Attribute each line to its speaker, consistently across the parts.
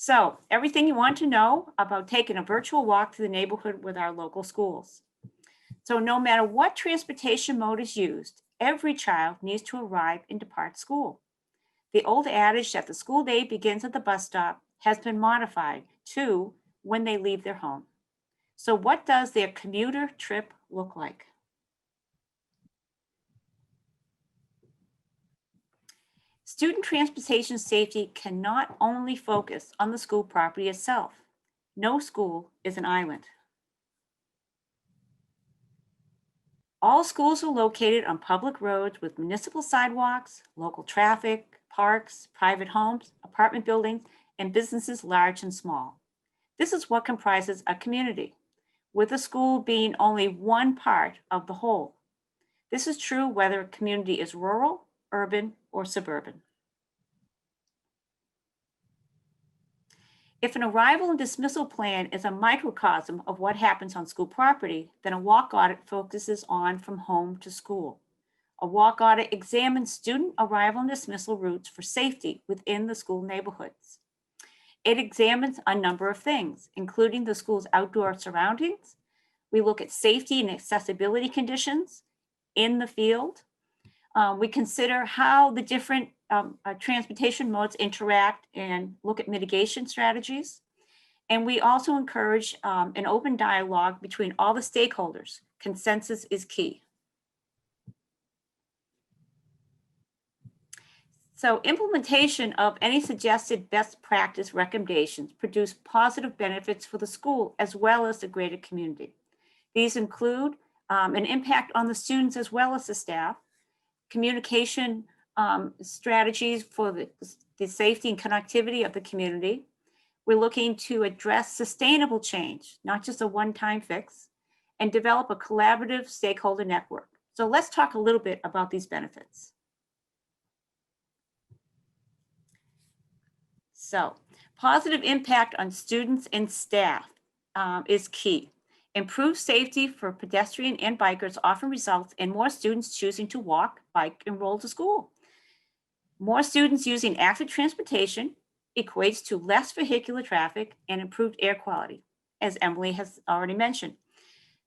Speaker 1: So everything you want to know about taking a virtual walk through the neighborhood with our local schools. So no matter what transportation mode is used, every child needs to arrive and depart school. The old adage that the school day begins at the bus stop has been modified to when they leave their home. So what does their commuter trip look like? Student transportation safety cannot only focus on the school property itself. No school is an island. All schools are located on public roads with municipal sidewalks, local traffic, parks, private homes, apartment buildings, and businesses large and small. This is what comprises a community, with a school being only one part of the whole. This is true whether a community is rural, urban, or suburban. If an arrival and dismissal plan is a microcosm of what happens on school property, then a walk audit focuses on from home to school. A walk audit examines student arrival and dismissal routes for safety within the school neighborhoods. It examines a number of things, including the school's outdoor surroundings. We look at safety and accessibility conditions in the field. We consider how the different transportation modes interact and look at mitigation strategies. And we also encourage an open dialogue between all the stakeholders. Consensus is key. So implementation of any suggested best practice recommendations produce positive benefits for the school as well as the greater community. These include an impact on the students as well as the staff, communication strategies for the safety and connectivity of the community. We're looking to address sustainable change, not just a one-time fix, and develop a collaborative stakeholder network. So let's talk a little bit about these benefits. So positive impact on students and staff is key. Improved safety for pedestrian and bikers often results in more students choosing to walk, bike, and roll to school. More students using active transportation equates to less vehicular traffic and improved air quality, as Emily has already mentioned.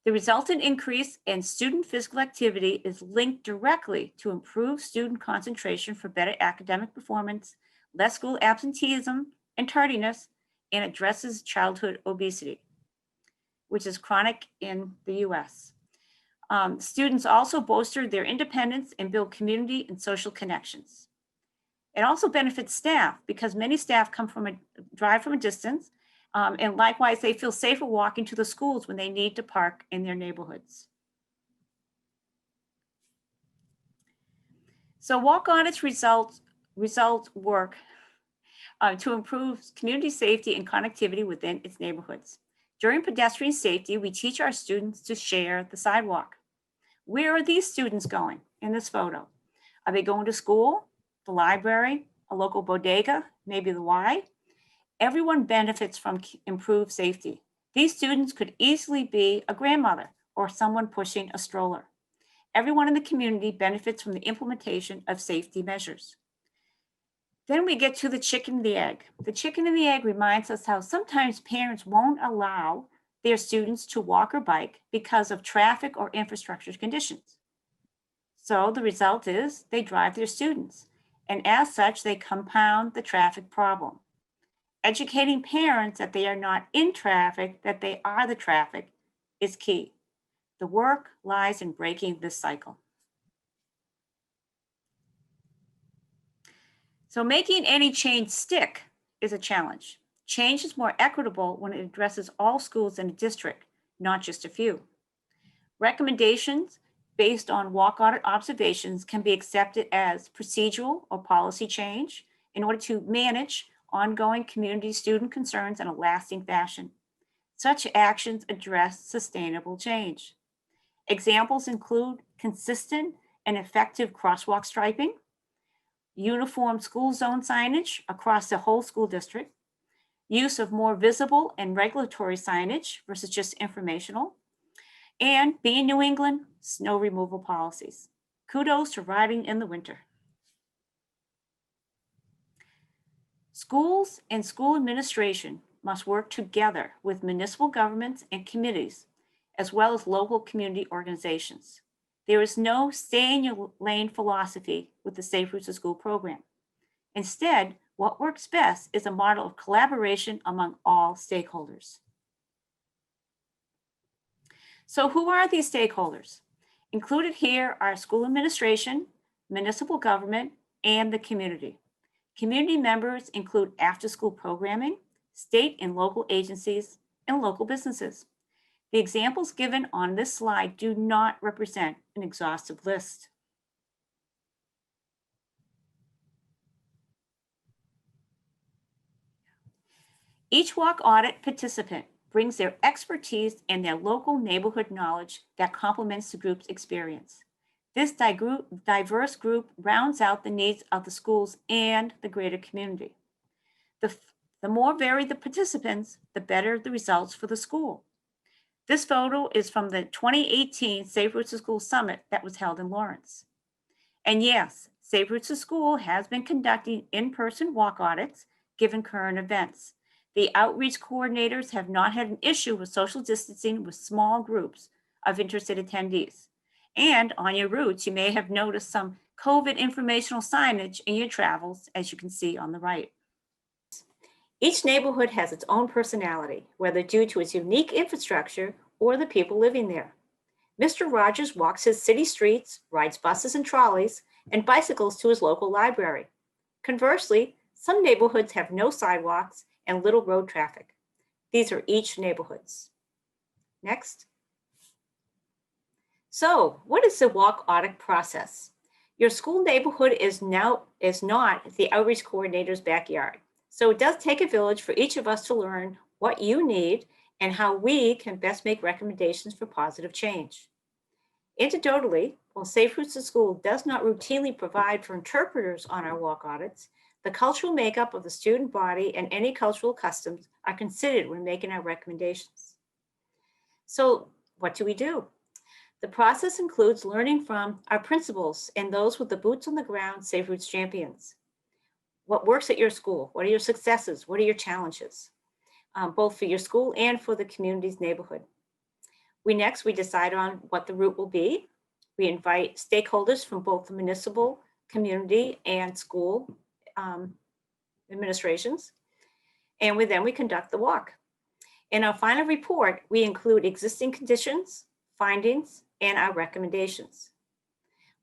Speaker 1: The resultant increase in student physical activity is linked directly to improved student concentration for better academic performance, less school absenteeism and tardiness, and addresses childhood obesity, which is chronic in the US. Students also bolster their independence and build community and social connections. It also benefits staff because many staff drive from a distance, and likewise, they feel safer walking to the schools when they need to park in their neighborhoods. So walk audits results work to improve community safety and connectivity within its neighborhoods. During pedestrian safety, we teach our students to share the sidewalk. Where are these students going in this photo? Are they going to school, the library, a local bodega, maybe the Y? Everyone benefits from improved safety. These students could easily be a grandmother or someone pushing a stroller. Everyone in the community benefits from the implementation of safety measures. Then we get to the chicken and the egg. The chicken and the egg reminds us how sometimes parents won't allow their students to walk or bike because of traffic or infrastructure conditions. So the result is they drive their students, and as such, they compound the traffic problem. Educating parents that they are not in traffic, that they are the traffic, is key. The work lies in breaking this cycle. So making any change stick is a challenge. Change is more equitable when it addresses all schools in a district, not just a few. Recommendations based on walk audit observations can be accepted as procedural or policy change in order to manage ongoing community student concerns in a lasting fashion. Such actions address sustainable change. Examples include consistent and effective crosswalk striping, uniform school zone signage across the whole school district, use of more visible and regulatory signage versus just informational, and being New England, snow removal policies. Kudos to riding in the winter. Schools and school administration must work together with municipal governments and committees, as well as local community organizations. There is no stay in your lane philosophy with the Safe Routes to School program. Instead, what works best is a model of collaboration among all stakeholders. So who are these stakeholders? Included here are school administration, municipal government, and the community. Community members include after-school programming, state and local agencies, and local businesses. The examples given on this slide do not represent an exhaustive list. Each walk audit participant brings their expertise and their local neighborhood knowledge that complements the group's experience. This diverse group rounds out the needs of the schools and the greater community. The more varied the participants, the better the results for the school. This photo is from the 2018 Safe Routes to School Summit that was held in Lawrence. And yes, Safe Routes to School has been conducting in-person walk audits given current events. The outreach coordinators have not had an issue with social distancing with small groups of interested attendees. And on your routes, you may have noticed some COVID informational signage in your travels, as you can see on the right. Each neighborhood has its own personality, whether due to its unique infrastructure or the people living there. Mr. Rogers walks his city streets, rides buses and trolleys, and bicycles to his local library. Conversely, some neighborhoods have no sidewalks and little road traffic. These are each neighborhoods. Next. So, what is the walk audit process? Your school neighborhood is not the outreach coordinator's backyard. So it does take a village for each of us to learn what you need and how we can best make recommendations for positive change. Anecdotally, while Safe Routes to School does not routinely provide for interpreters on our walk audits, the cultural makeup of the student body and any cultural customs are considered when making our recommendations. So what do? The process includes learning from our principals and those with the boots on the ground Safe Routes champions. What works at your school? What are your successes? What are your challenges? Both for your school and for the community's neighborhood. We decide on what the route will be. We invite stakeholders from both the municipal, community, and school administrations. And we conduct the walk. In our final report, we include existing conditions, findings, and our recommendations.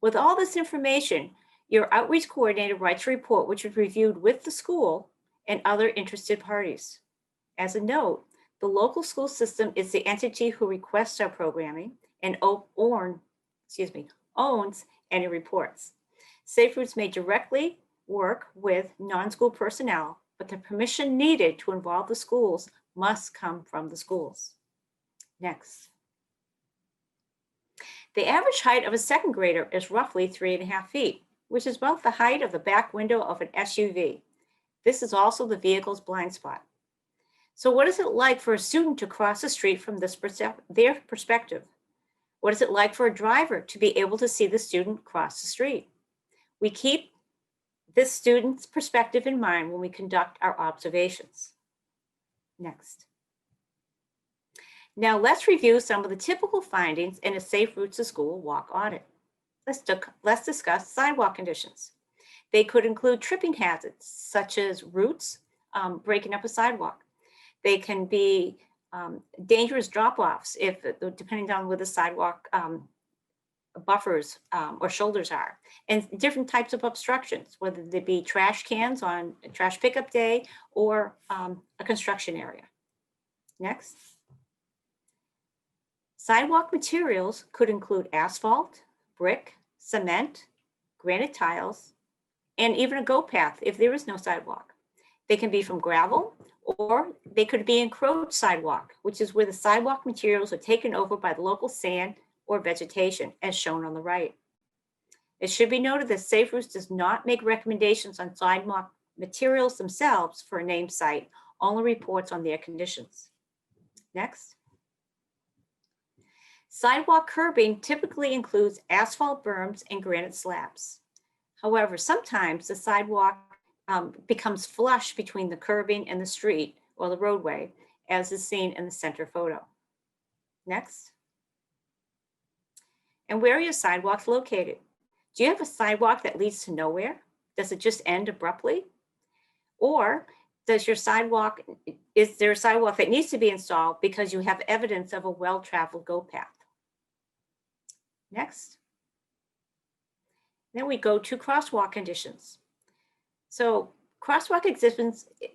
Speaker 1: With all this information, your outreach coordinator writes a report which is reviewed with the school and other interested parties. As a note, the local school system is the entity who requests our programming and owns any reports. Safe Routes may directly work with non-school personnel, but the permission needed to involve the schools must come from the schools. Next. The average height of a second grader is roughly 3.5 feet, which is about the height of the back window of an SUV. This is also the vehicle's blind spot. So what is it like for a student to cross the street from their perspective? What is it like for a driver to be able to see the student cross the street? We keep this student's perspective in mind when we conduct our observations. Next. Now let's review some of the typical findings in a Safe Routes to School walk audit. Let's discuss sidewalk conditions. They could include tripping hazards, such as roots breaking up a sidewalk. They can be dangerous drop-offs, depending on where the sidewalk buffers or shoulders are, and different types of obstructions, whether they be trash cans on a trash pickup day or a construction area. Next. Sidewalk materials could include asphalt, brick, cement, granite tiles, and even a go path if there is no sidewalk. They can be from gravel, or they could be encroached sidewalk, which is where the sidewalk materials are taken over by the local sand or vegetation, as shown on the right. It should be noted that Safe Routes does not make recommendations on sidewalk materials themselves for a named site, only reports on their conditions. Next. Sidewalk curbing typically includes asphalt berms and granite slabs. However, sometimes the sidewalk becomes flush between the curbing and the street or the roadway, as is seen in the center photo. Next. And where are your sidewalks located? Do you have a sidewalk that leads to nowhere? Does it just end abruptly? Or is there a sidewalk that needs to be installed because you have evidence of a well-traveled go path? Next. Then we go to crosswalk conditions. So crosswalk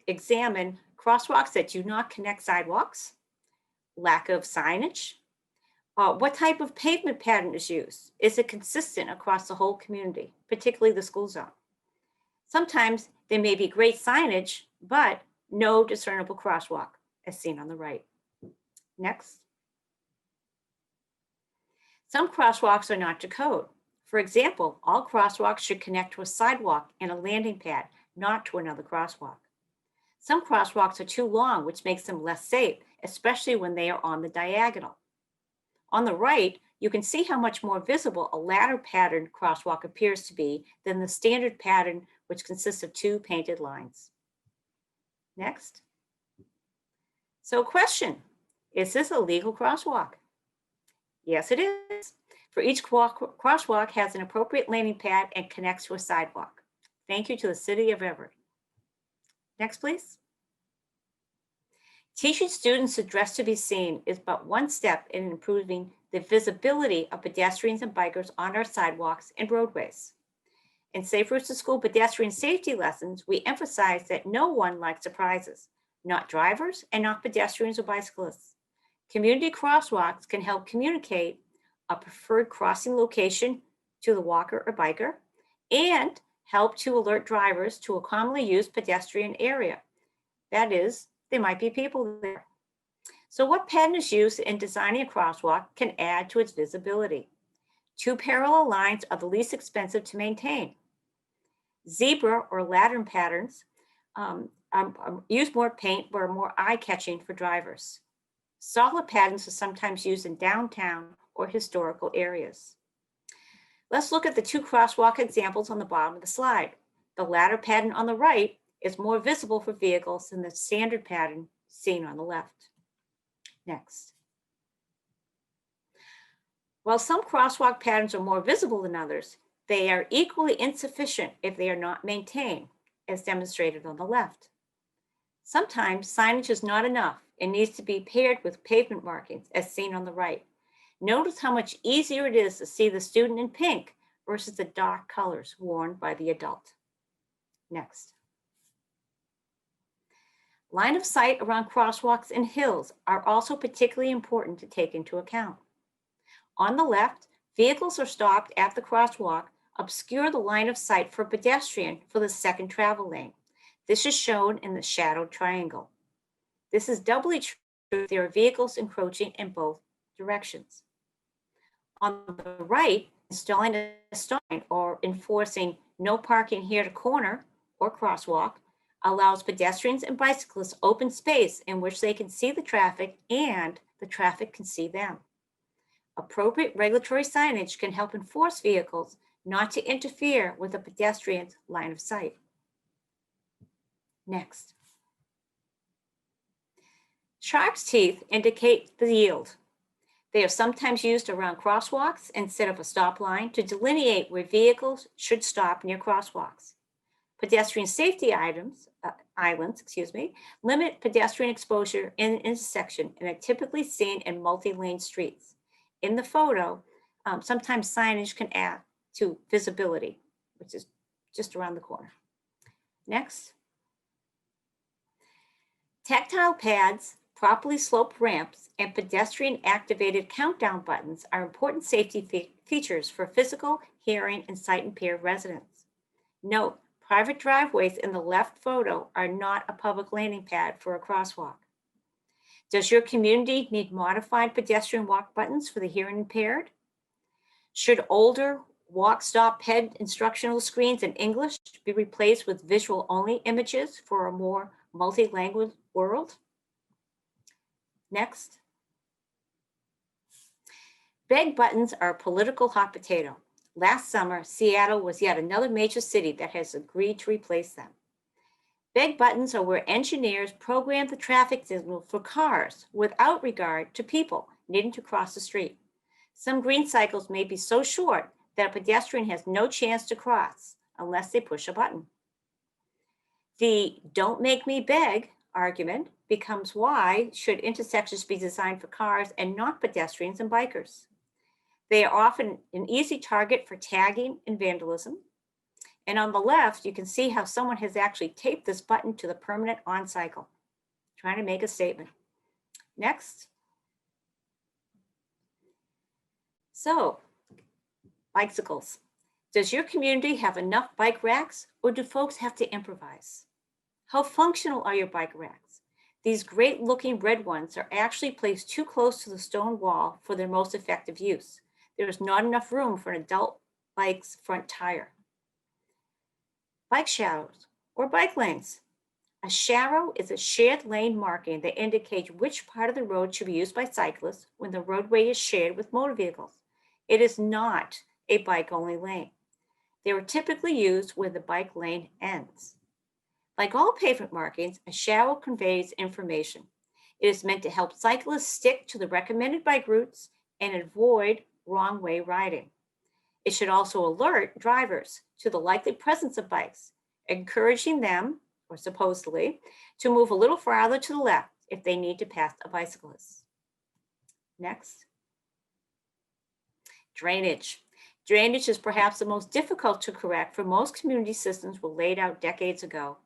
Speaker 1: examine crosswalks that do not connect sidewalks, lack of signage, what type of pavement pattern is used. Is it consistent across the whole community, particularly the school zone? Sometimes there may be great signage, but no discernible crosswalk, as seen on the right. Next. Some crosswalks are not to code. For example, all crosswalks should connect to a sidewalk and a landing pad, not to another crosswalk. Some crosswalks are too long, which makes them less safe, especially when they are on the diagonal. On the right, you can see how much more visible a ladder pattern crosswalk appears to be than the standard pattern, which consists of two painted lines. Next. So question, is this a legal crosswalk? Yes, it is. For each crosswalk has an appropriate landing pad and connects to a sidewalk. Thank you to the City of Everett. Next, please. Teaching students to dress to be seen is but one step in improving the visibility of pedestrians and bikers on our sidewalks and roadways. In Safe Routes to School pedestrian safety lessons, we emphasize that no one likes surprises, not drivers and not pedestrians or bicyclists. Community crosswalks can help communicate a preferred crossing location to the walker or biker and help to alert drivers to a commonly used pedestrian area. That is, there might be people there. So what pattern is used in designing a crosswalk can add to its visibility. Two parallel lines are the least expensive to maintain. Zebra or ladder patterns use more paint but are more eye-catching for drivers. Solid patterns are sometimes used in downtown or historical areas. Let's look at the two crosswalk examples on the bottom of the slide. The ladder pattern on the right is more visible for vehicles than the standard pattern seen on the left. Next. While some crosswalk patterns are more visible than others, they are equally insufficient if they are not maintained, as demonstrated on the left. Sometimes signage is not enough and needs to be paired with pavement markings, as seen on the right. Notice how much easier it is to see the student in pink versus the dark colors worn by the adult. Next. Line of sight around crosswalks and hills are also particularly important to take into account. On the left, vehicles are stopped at the crosswalk, obscure the line of sight for pedestrian for the second travel lane. This is shown in the shadowed triangle. This is doubly true if there are vehicles encroaching in both directions. On the right, installing a sign or enforcing no parking here to corner or crosswalk allows pedestrians and bicyclists open space in which they can see the traffic and the traffic can see them. Appropriate regulatory signage can help enforce vehicles not to interfere with a pedestrian's line of sight. Next. Shark's teeth indicate the yield. They are sometimes used around crosswalks instead of a stop line to delineate where vehicles should stop near crosswalks. Pedestrian safety islands limit pedestrian exposure in an intersection and are typically seen in multi-lane streets. In the photo, sometimes signage can add to visibility, which is just around the corner. Next. Tactile pads, properly sloped ramps, and pedestrian-activated countdown buttons are important safety features for physical, hearing, and sight-impaired residents. Note, private driveways in the left photo are not a public landing pad for a crosswalk. Does your community need modified pedestrian walk buttons for the hearing impaired? Should older walk, stop, head instructional screens in English be replaced with visual-only images for a more multi-language world? Next. Beg buttons are a political hot potato. Last summer, Seattle was yet another major city that has agreed to replace them. Beg buttons are where engineers program the traffic signal for cars without regard to people needing to cross the street. Some green cycles may be so short that a pedestrian has no chance to cross unless they push a button. The "don't make me beg" argument becomes why should intersections be designed for cars and not pedestrians and bikers. They are often an easy target for tagging and vandalism. And on the left, you can see how someone has actually taped this button to the permanent on cycle, trying to make a statement. Next. So, bicycles. Does your community have enough bike racks, or do folks have to improvise? How functional are your bike racks? These great looking red ones are actually placed too close to the stone wall for their most effective use. There is not enough room for an adult bike's front tire. Bike shadows or bike lanes. A shadow is a shared lane marking that indicates which part of the road should be used by cyclists when the roadway is shared with motor vehicles. It is not a bike-only lane. They are typically used where the bike lane ends. Like all pavement markings, a shadow conveys information. It is meant to help cyclists stick to the recommended bike routes and avoid wrong-way riding. It should also alert drivers to the likely presence of bikes, encouraging them, or supposedly, to move a little farther to the left if they need to pass a bicyclist. Next. Drainage. Drainage is perhaps the most difficult to correct, for most community systems were laid out decades ago.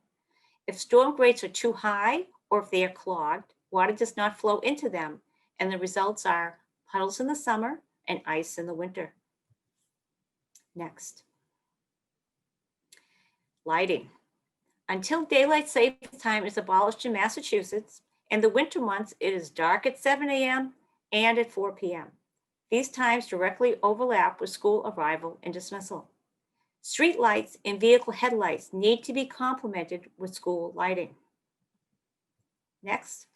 Speaker 1: If storm grates are too high or if they are clogged, water does not flow into them, and the results are puddles in the summer and ice in the winter. Next. Lighting. Until daylight savings time is abolished in Massachusetts, in the winter months, it is dark at 7 a.m. and at 4 p.m. These times directly overlap with school arrival and dismissal. Street lights and vehicle headlights need to be complemented with school lighting. Next.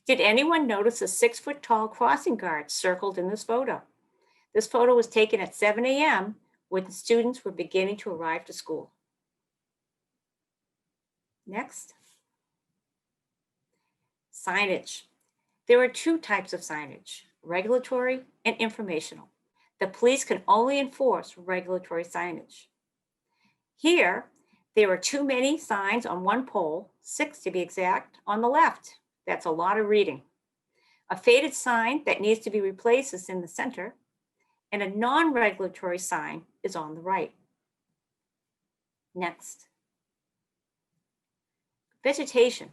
Speaker 1: Did anyone notice a 6-foot-tall crossing guard circled in this photo? This photo was taken at 7 a.m. when the students were beginning to arrive to school. Next. Signage. There are two types of signage, regulatory and informational. The police can only enforce regulatory signage. Here, there are too many signs on one pole, 6 to be exact, on the left. That's a lot of reading. A faded sign that needs to be replaced is in the center, and a non-regulatory sign is on the right. Next. Vegetation.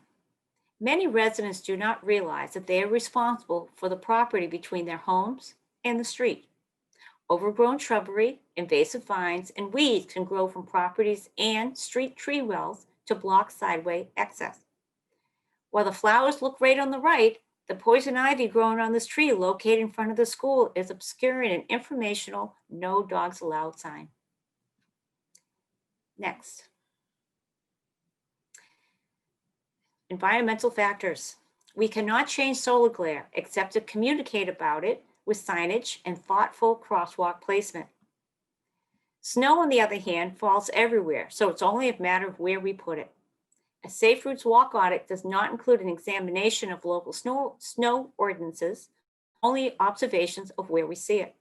Speaker 1: Many residents do not realize that they are responsible for the property between their homes and the street. Overgrown shrubbery, invasive vines, and weeds can grow from properties and street tree wells to block sideway access. While the flowers look great on the right, the poison ivy growing on this tree located in front of the school is obscuring an informational "No dogs allowed" sign. Next. Environmental factors. We cannot change solar glare except to communicate about it with signage and thoughtful crosswalk placement. Snow, on the other hand, falls everywhere, so it's only a matter of where we put it. A Safe Routes Walk audit does not include an examination of local snow ordinances, only observations of where we see it.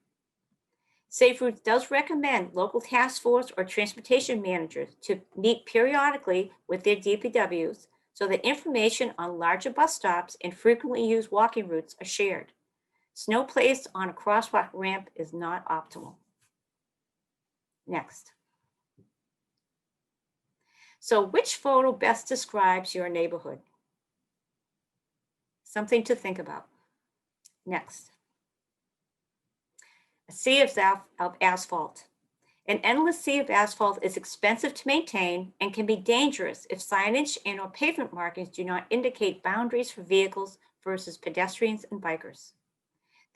Speaker 1: Safe Routes does recommend local task force or transportation managers to meet periodically with their DPWs so that information on larger bus stops and frequently used walking routes are shared. Snow placed on a crosswalk ramp is not optimal. Next. So which photo best describes your neighborhood? Something to think about. Next. A sea of asphalt. An endless sea of asphalt is expensive to maintain and can be dangerous if signage and or pavement markings do not indicate boundaries for vehicles versus pedestrians and bikers.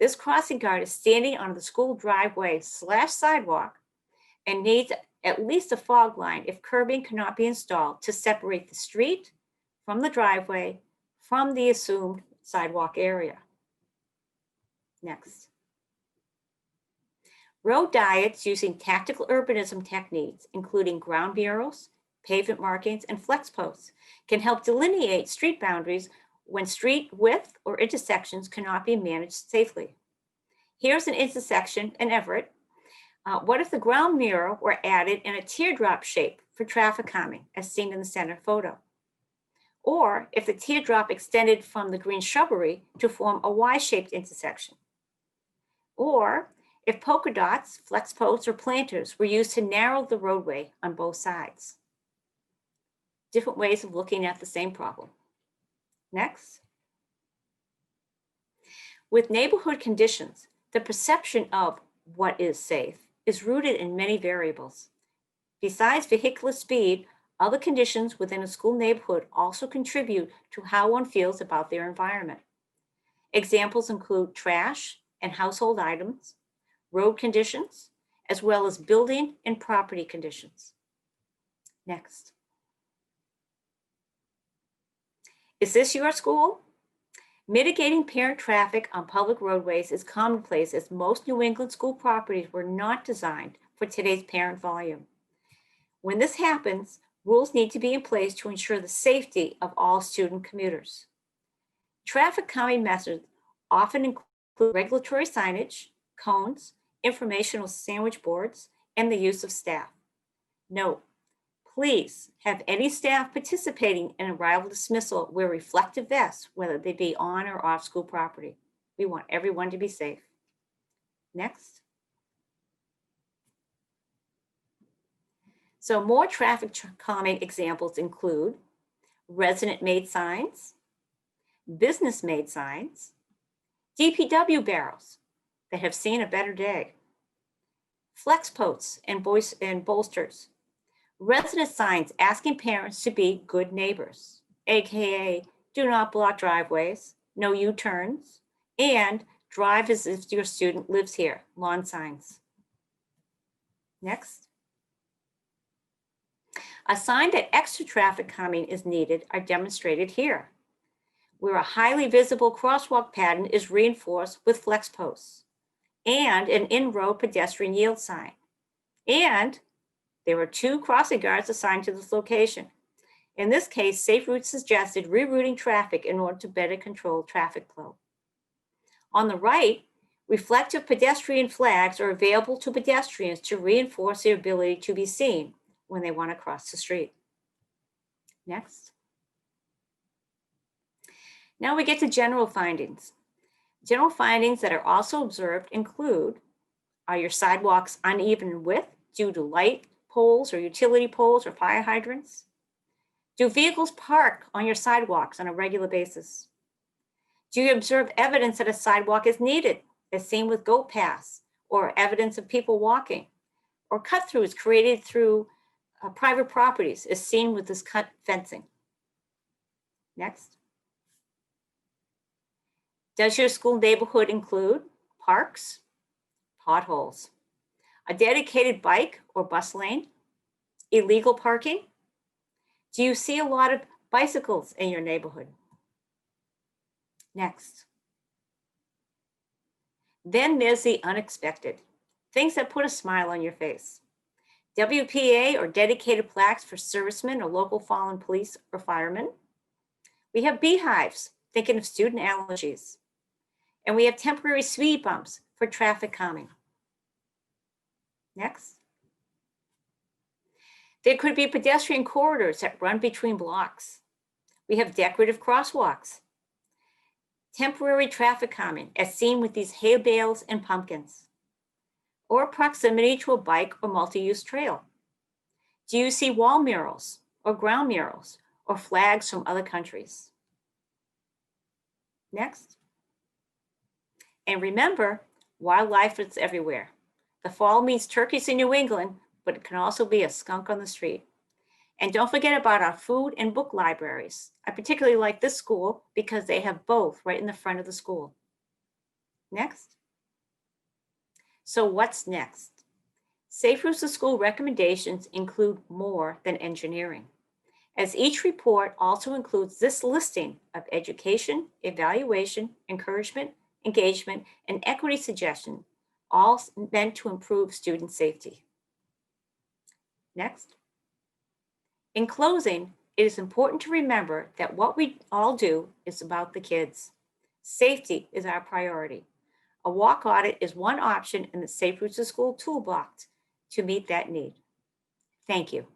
Speaker 1: This crossing guard is standing on the school driveway / sidewalk and needs at least a fog line if curbing cannot be installed to separate the street from the driveway from the assumed sidewalk area. Next. Road diets using tactical urbanism techniques, including ground murals, pavement markings, and flex posts can help delineate street boundaries when street width or intersections cannot be managed safely. Here's an intersection in Everett. What if the ground mirror were added in a teardrop shape for traffic calming, as seen in the center photo? Or if the teardrop extended from the green shrubbery to form a Y-shaped intersection? Or if polka dots, flex posts, or planters were used to narrow the roadway on both sides? Different ways of looking at the same problem. Next. With neighborhood conditions, the perception of what is safe is rooted in many variables. Besides vehicular speed, other conditions within a school neighborhood also contribute to how one feels about their environment. Examples include trash and household items, road conditions, as well as building and property conditions. Next. Is this your school? Mitigating parent traffic on public roadways is commonplace, as most New England school properties were not designed for today's parent volume. When this happens, rules need to be in place to ensure the safety of all student commuters. Traffic calming methods often include regulatory signage, cones, informational sandwich boards, and the use of staff. Note, please have any staff participating in arrival dismissal wear reflective vests, whether they be on or off school property. We want everyone to be safe. Next. So more traffic calming examples include resident-made signs, business-made signs, DPW barrels that have seen a better day, flex posts and bolsters, resident signs asking parents to be good neighbors, AKA do not block driveways, no U-turns, and drive as if your student lives here, lawn signs. Next. A sign that extra traffic calming is needed are demonstrated here, where a highly visible crosswalk pattern is reinforced with flex posts and an in-road pedestrian yield sign. And there are 2 crossing guards assigned to this location. In this case, Safe Routes suggested rerouting traffic in order to better control traffic flow. On the right, reflective pedestrian flags are available to pedestrians to reinforce their ability to be seen when they want to cross the street. Next. Now we get to general findings. General findings that are also observed include, are your sidewalks uneven in width due to light poles or utility poles or fire hydrants? Do vehicles park on your sidewalks on a regular basis? Do you observe evidence that a sidewalk is needed, as seen with goat paths, or evidence of people walking, or cut-throughs created through private properties, as seen with this cut fencing? Next. Does your school neighborhood include parks, potholes, a dedicated bike or bus lane, illegal parking? Do you see a lot of bicycles in your neighborhood? Next. Then there's the unexpected, things that put a smile on your face. WPA or dedicated plaques for servicemen or local fallen police or firemen. We have beehives, thinking of student allergies. And we have temporary speed bumps for traffic calming. Next. There could be pedestrian corridors that run between blocks. We have decorative crosswalks. Temporary traffic calming, as seen with these hay bales and pumpkins. Or proximity to a bike or multi-use trail. Do you see wall murals or ground murals or flags from other countries? Next. And remember, wildlife is everywhere. The fall means turkeys in New England, but it can also be a skunk on the street. And don't forget about our food and book libraries. I particularly like this school because they have both right in the front of the school. Next. So what's next? Safe Routes to School recommendations include more than engineering, as each report also includes this listing of education, evaluation, encouragement, engagement, and equity suggestions, all meant to improve student safety. Next. In closing, it is important to remember that what we all do is about the kids. Safety is our priority. A walk audit is one option in the Safe Routes to School toolbox to meet that need. Thank you.